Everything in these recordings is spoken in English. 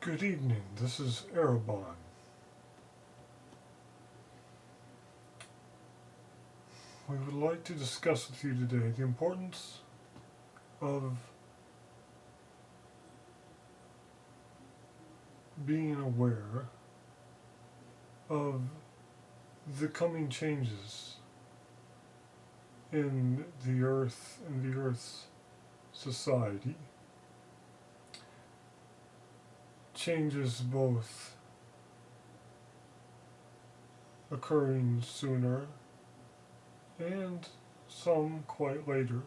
Good evening, this is Erabon. We would like to discuss with you today the importance of being aware of the coming changes in the Earth and the Earth's society. Changes both occurring sooner and some quite later.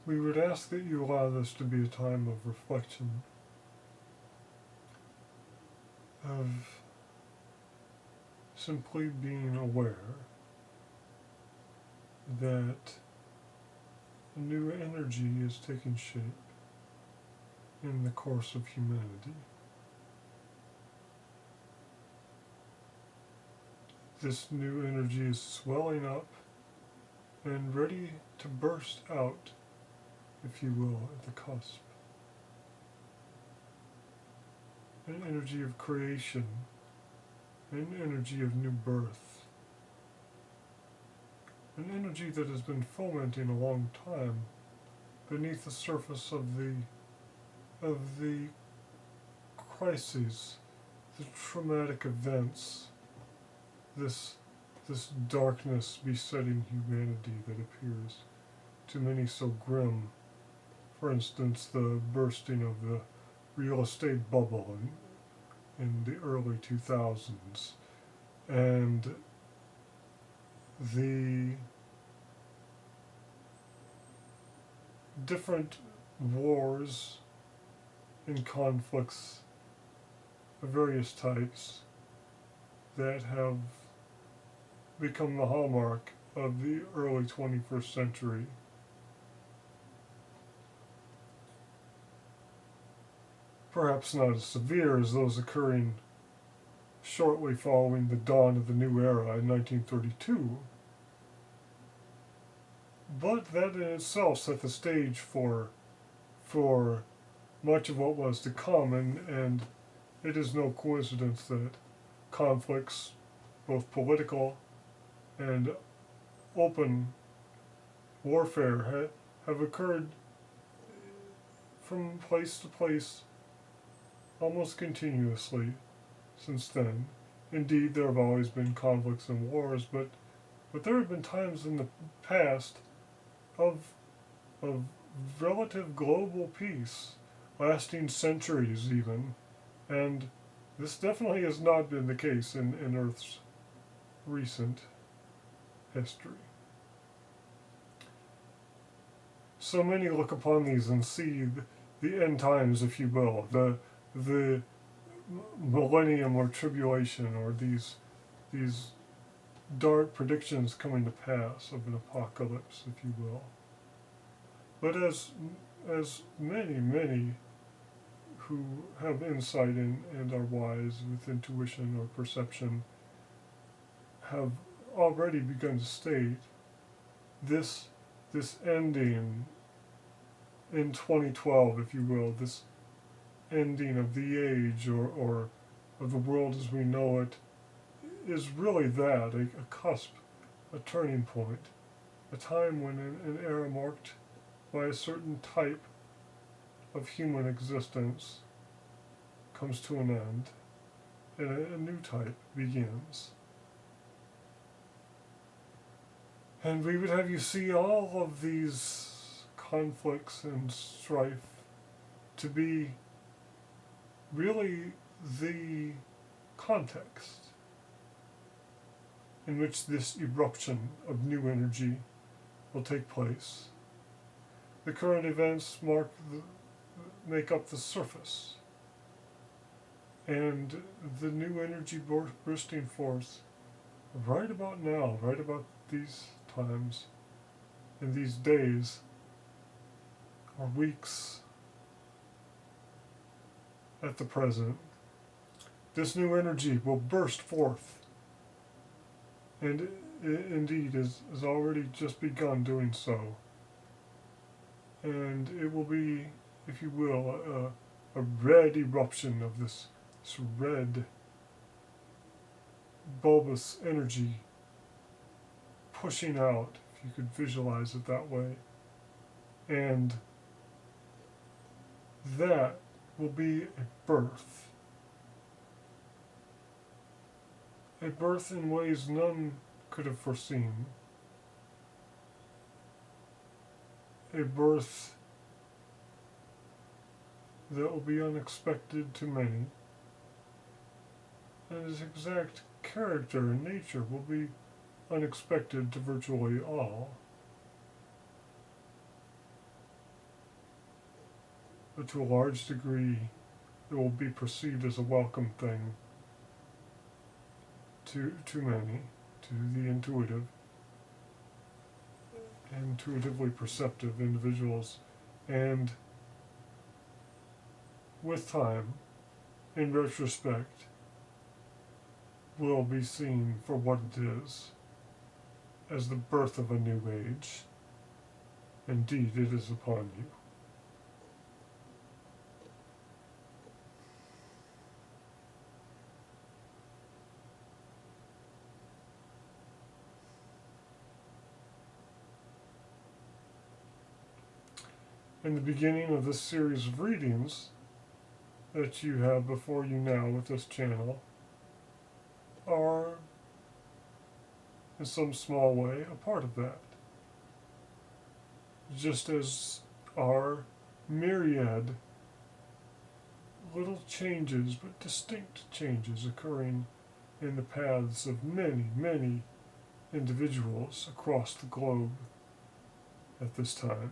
We would ask that you allow this to be a time of reflection, of simply being aware that a new energy is taking shape in the course of humanity. This new energy is swelling up and ready to burst out, if you will, at the cusp. An energy of creation, an energy of new birth, an energy that has been fomenting a long time beneath the surface of the crises, the traumatic events, this darkness besetting humanity that appears to many so grim. For instance, the bursting of the real estate bubble in the early 2000s, and the different wars and conflicts of various types that have become the hallmark of the early 21st century. Perhaps not as severe as those occurring shortly following the dawn of the new era in 1932, but that in itself set the stage for much of what was to come, and it is no coincidence that conflicts, both political and open warfare, have occurred from place to place almost continuously since then. Indeed, there have always been conflicts and wars, but there have been times in the past of relative global peace, lasting centuries even, and this definitely has not been the case in Earth's recent history. So many look upon these and see the end times, if you will, the millennium or tribulation, or these dark predictions coming to pass of an apocalypse, if you will. But as many who have insight and are wise with intuition or perception have already begun to state, this ending in 2012, if you will, this ending of the age or of the world as we know it, is really that, a cusp, a turning point, a time when an era marked by a certain type of human existence comes to an end, and a new type begins. And we would have you see all of these conflicts and strife to be really the context in which this eruption of new energy will take place. The current events make up the surface, and the new energy bursting forth right about now, right about these times, in these days or weeks at the present, this new energy will burst forth and indeed has already just begun doing so. And it will be, if you will, a red eruption of this red bulbous energy pushing out, if you could visualize it that way. And that will be a birth in ways none could have foreseen, a birth that will be unexpected to many, and his exact character and nature will be unexpected to virtually all. But to a large degree, it will be perceived as a welcome thing to many, to the intuitively perceptive individuals, and with time, in retrospect, will be seen for what it is, as the birth of a new age. Indeed, it is upon you. In the beginning of this series of readings that you have before you now with this channel are, in some small way, a part of that. Just as are myriad little changes, but distinct changes occurring in the paths of many, many individuals across the globe at this time.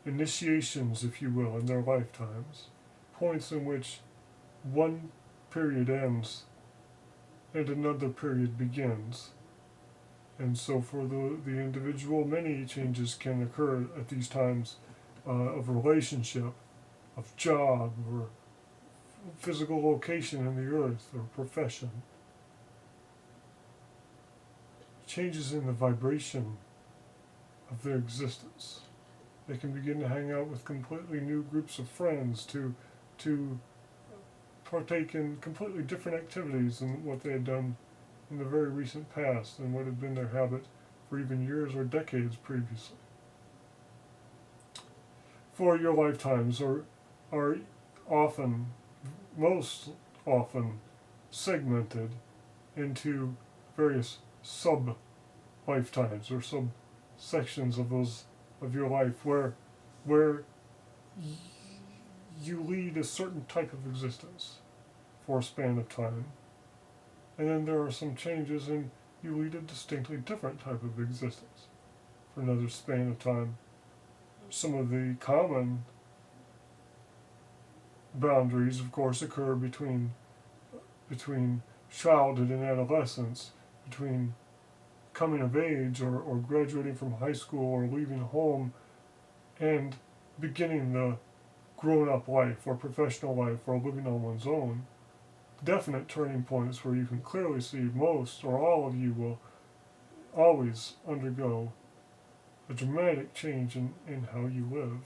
Initiations, if you will, in their lifetimes, points in which one period ends and another period begins. And so for the individual, many changes can occur at these times of relationship, of job, or physical location in the earth, or profession. Changes in the vibration of their existence. They can begin to hang out with completely new groups of friends, to partake in completely different activities than what they had done in the very recent past and what had been their habit for even years or decades previously. For your lifetimes are often, most often, segmented into various sub-lifetimes or sub-sections of your life where you lead a certain type of existence for a span of time, and then there are some changes and you lead a distinctly different type of existence for another span of time. Some of the common boundaries, of course, occur between childhood and adolescence, between coming of age or graduating from high school or leaving home and beginning the grown-up life or professional life or living on one's own. Definite turning points where you can clearly see most or all of you will always undergo a dramatic change in how you live,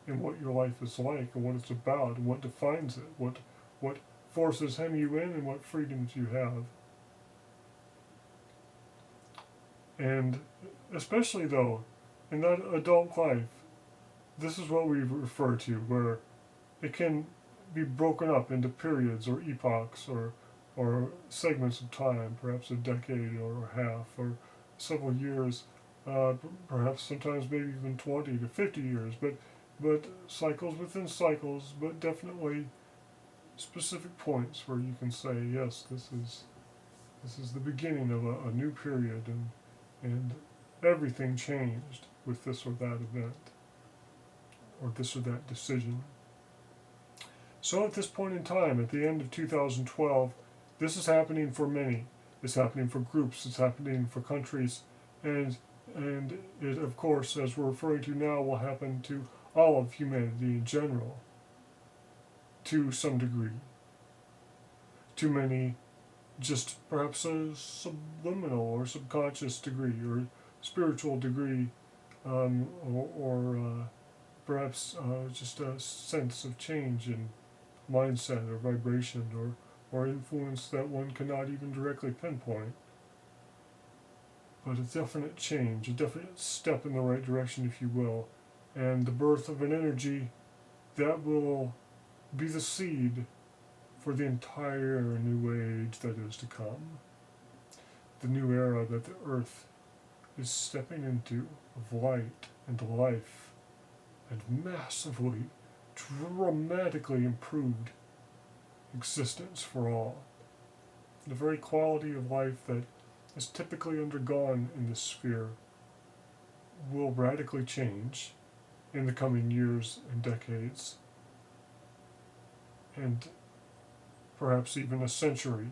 and what your life is like, and what it's about, and what defines it, what forces hem you in, and what freedoms you have. And especially though, in that adult life, this is what we refer to, where it can be broken up into periods or epochs or segments of time, perhaps a decade or a half or several years, perhaps sometimes maybe even 20 to 50 years, but cycles within cycles, but definitely specific points where you can say, yes, this is the beginning of a new period, and everything changed with this or that event, or this or that decision. So at this point in time, at the end of 2012, this is happening for many. It's happening for groups, it's happening for countries, and it, of course, as we're referring to now, will happen to all of humanity in general, to some degree. To many, just perhaps a subliminal or subconscious degree or spiritual degree, or perhaps just a sense of change in mindset or vibration or influence that one cannot even directly pinpoint. But a definite change, a definite step in the right direction, if you will, and the birth of an energy that will be the seed for the entire new age that is to come. The new era that the earth is stepping into of light and life and massively, dramatically improved existence for all. The very quality of life that is typically undergone in this sphere will radically change in the coming years and decades, and perhaps even a century.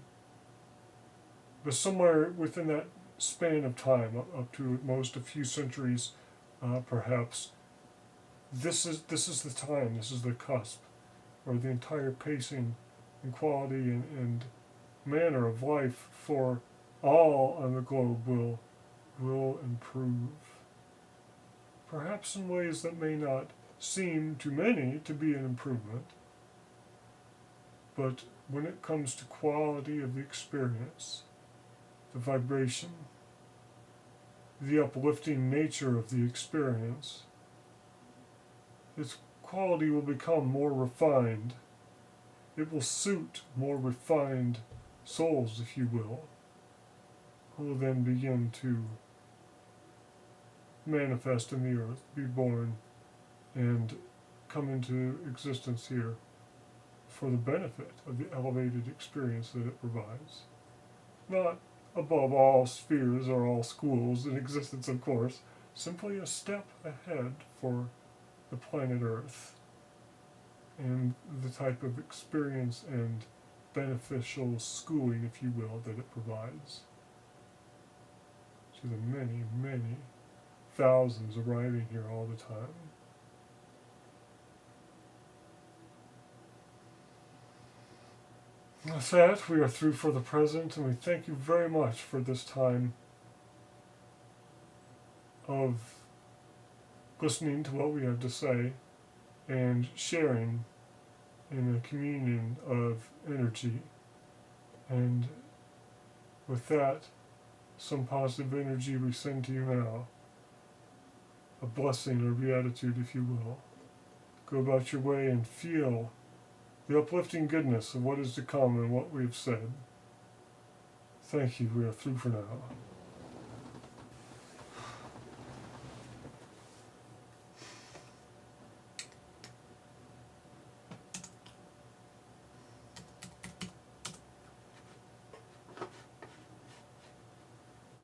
But somewhere within that span of time, up to at most a few centuries, perhaps, this is the time, this is the cusp, where the entire pacing and quality and manner of life for all on the globe will improve. Perhaps in ways that may not seem to many to be an improvement, but when it comes to quality of the experience, the vibration, the uplifting nature of the experience, its quality will become more refined. It will suit more refined souls, if you will, who will then begin to manifest in the earth, be born, and come into existence here for the benefit of the elevated experience that it provides. Not above all spheres or all schools in existence, of course, simply a step ahead for the planet Earth and the type of experience and beneficial schooling, if you will, that it provides to the many, many thousands arriving here all the time. With that, we are through for the present, and we thank you very much for this time of listening to what we have to say and sharing in a communion of energy. And with that, some positive energy we send to you now, a blessing or beatitude, if you will. Go about your way and feel the uplifting goodness of what is to come and what we have said. Thank you. We are through for now.